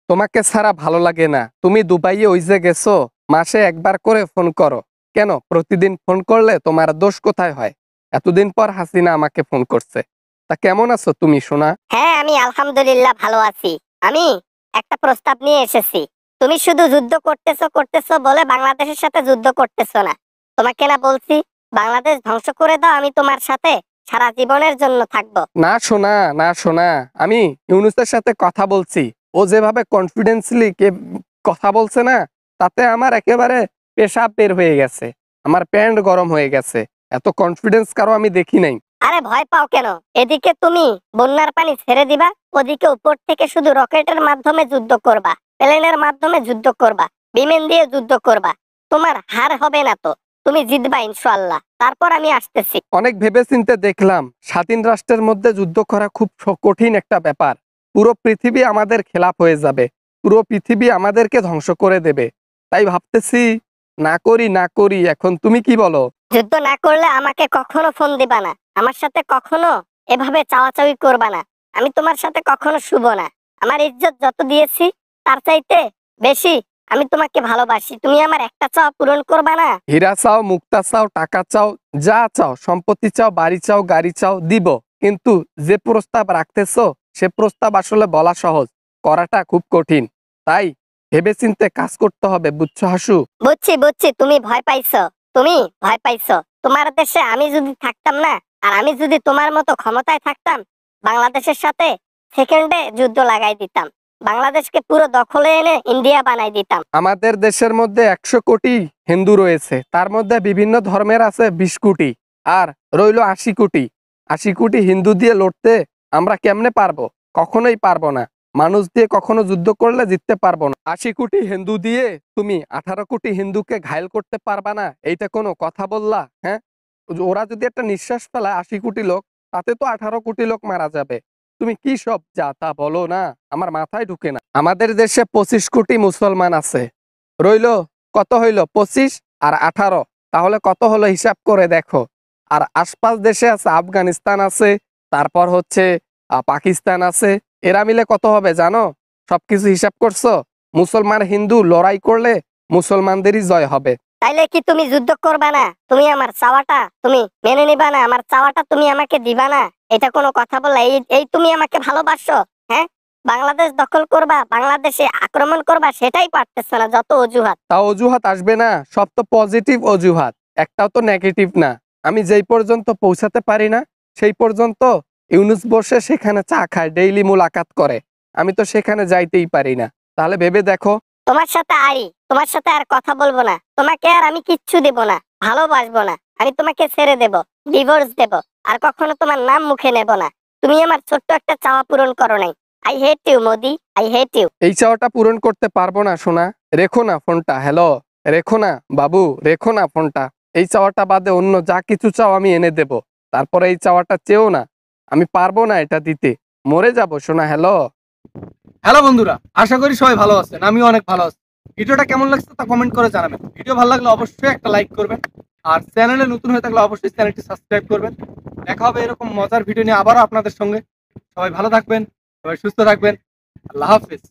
তোমাকে ছাড়া ভালো লাগে না। তুমি দুবাইয়ে ওই যে গেছো, মাসে একবার করে ফোন করো। কেন প্রতিদিন ফোন করলে তোমার দোষ কোথায় হয়? এতদিন পর হাসিনা আমাকে ফোন করছে। তা কেমন আছো তুমি সোনা? হ্যাঁ, আমি আলহামদুলিল্লাহ ভালো আছি। আমি একটা প্রস্তাব নিয়ে এসেছি। তুমি শুধু যুদ্ধ করতেছো করতেছো বলে বাংলাদেশের সাথে যুদ্ধ করতেছো না। তোমাকে না বলছি বাংলাদেশ ধ্বংস করে দাও, আমি তোমার সাথে সারা জীবনের জন্য থাকবো। না সোনা, না সোনা, আমি ইউনুসের সাথে কথা বলছি। ও যেভাবে কনফিডেন্সলি কথা বলছে না, তাতে আমার একেবারে পেশাব বের হয়ে গেছে, আমার প্যান্ট গরম হয়ে গেছে। এত কনফিডেন্স কারো আমি দেখি নাই। আরে ভয় পাও কেন? এদিকে তুমি বন্যার পানি ছেড়ে দিবা, ওদিকে উপর থেকে শুধু রকেটের মাধ্যমে যুদ্ধ করবা, প্লেনের মাধ্যমে যুদ্ধ করবা, বিমান দিয়ে যুদ্ধ করবা। তোমার হার হবে না তো, তুমি জিতবা ইনশাআল্লাহ। তারপর আমি আসতেছি। অনেক ভেবেচিন্তে দেখলাম স্বাধীন রাষ্ট্রের মধ্যে যুদ্ধ করা খুব কঠিন একটা ব্যাপার। পুরো পৃথিবী আমাদের খেলাপ হয়ে যাবে, পুরো পৃথিবী আমাদেরকে ধ্বংস করে দেবে। তাই ভাবতেছি না করি না করি। এখন তুমি কি বলো? যুদ্ধ না করলে আমাকে কখনো ফোন দিবা না, আমার সাথে কখনো এভাবে চাওয়াচাওয়ি করবা না। আমি তোমার সাথে কখনো শুভ না। আমার ইজ্জত যত দিয়েছি তার চাইতে বেশি আমি তোমাকে ভালোবাসি। তুমি আমার একটা চাওয়া পূরণ করবা না? হীরা চাও, মুক্তা চাও, টাকা চাও, যা চাও, সম্পত্তি চাও, বাড়ি চাও, গাড়ি চাও, দিব। কিন্তু যে প্রস্তাব রাখতেছো সে প্রস্তাব আসলে বলা সহজ, করাটা খুব কঠিন। তাই ভেবেচিন্তে কাজ করতে হবে, বুঝছো হাসু? বুঝছি বুঝছি, তুমি ভয় পাইছো, তুমি ভয় পাইছো। তোমার দেশে আমি যদি থাকতাম না, আর আমি যদি তোমার মতো ক্ষমতায় থাকতাম, বাংলাদেশের সাথে সেকেন্ডে যুদ্ধ লাগাই দিতাম। বাংলাদেশকে পুরো দখলে এনে ইন্ডিয়া বানাই দিতাম। আমাদের দেশের মধ্যে 100 কোটি হিন্দু রয়েছে, তার মধ্যে বিভিন্ন ধর্মের আছে 20 কোটি, আর রইল 80 কোটি। 80 কোটি হিন্দু দিয়ে লড়তে আমরা কেমনে পারবো? কখনোই পারবো না। মানুষ দিয়ে কখনো যুদ্ধ করলে জিততে পারবো না। 80 কোটি হিন্দু দিয়ে তুমি 18 কোটি হিন্দুকে ঘায়েল করতে পারবা না, এইটা কোনো কথা বললা? হ্যাঁ, ওরা যদি একটা নিঃশ্বাস ফেলায় 80 কোটি লোক, তাতে তো 18 কোটি লোক মারা যাবে। তুমি কি সব যা তা বলো না, আমার মাথায় ঢুকে না। আমাদের দেশে 25 কোটি মুসলমান আছে, রইল কত হইল? 25 আর 18, তাহলে কত হলো হিসাব করে দেখো। আর আশপাশ দেশে আছে, আফগানিস্তান আছে, তারপর হচ্ছে পাকিস্তান আছে, এরা মিলে কত হবে জানো? সবকিছু হিসাব করছো? মুসলমান হিন্দু লড়াই করলে মুসলমানদেরই জয় হবে। তাইলে কি তুমি যুদ্ধ করবা না? তুমি আমার চাওয়াটা তুমি মেনে নিবা না? আমার চাওয়াটা তুমি আমাকে দিবা না? এটা কোনো কথা বললা? এই এই তুমি আমাকে ভালোবাসো? হ্যাঁ, বাংলাদেশ দখল করবা, বাংলাদেশে আক্রমণ করবা, সেটাই পারতেছো না, যত অজুহাত। তা অজুহাত আসবে না? সব তো পজিটিভ অজুহাত, একটাও তো নেগেটিভ না। আমি যেই পর্যন্ত পৌঁছাতে পারি না সেই পর্যন্ত ইউনুস বসে সেখানে চা খায়, ডেইলি মুলাকাত করে, আমি তো সেখানে যাইতেই পারি না। তাহলে ভেবে দেখো। তোমার সাথে তোমার সাথে আর কথা বলবো না। তোমাকে আর আমি কিচ্ছু দেব না, ভালোবাসবো না। আমি তোমাকে ছেড়ে দেব, ডিভোর্স দেব, আর কখনো তোমার নাম মুখে নেব না। তুমি আমার ছোট্ট একটা চাওয়া পূরণ করো নাই। I hate you Modi, I hate you. এই চাওয়াটা পূরণ করতে পারবো না সোনা, রেখো না ফোনটা। হ্যালো, রেখো না বাবু, রেখো না ফোনটা। এই চাওয়াটা বাদে অন্য যা কিছু চাও আমি এনে দেব, তারপরে এই চাওয়াটা চেও না। আমি পারবো না এটা দিতে, মরে যাবো সোনা। হ্যালো। হ্যালো বন্ধুরা, আশা করি সবাই ভালো আছেন। আমিও অনেক ভালো আছি। ভিডিওটা কেমন লাগছে তা কমেন্ট করে জানাবেন। ভিডিও ভালো লাগলে অবশ্যই একটা লাইক করবেন, আর চ্যানেলে নতুন হয়ে থাকলে অবশ্যই চ্যানেলটি সাবস্ক্রাইব করবেন। দেখা হবে এরকম মজার ভিডিও নিয়ে আবারও আপনাদের সঙ্গে। সবাই ভালো থাকবেন, সবাই সুস্থ থাকবেন। আল্লাহ হাফিজ।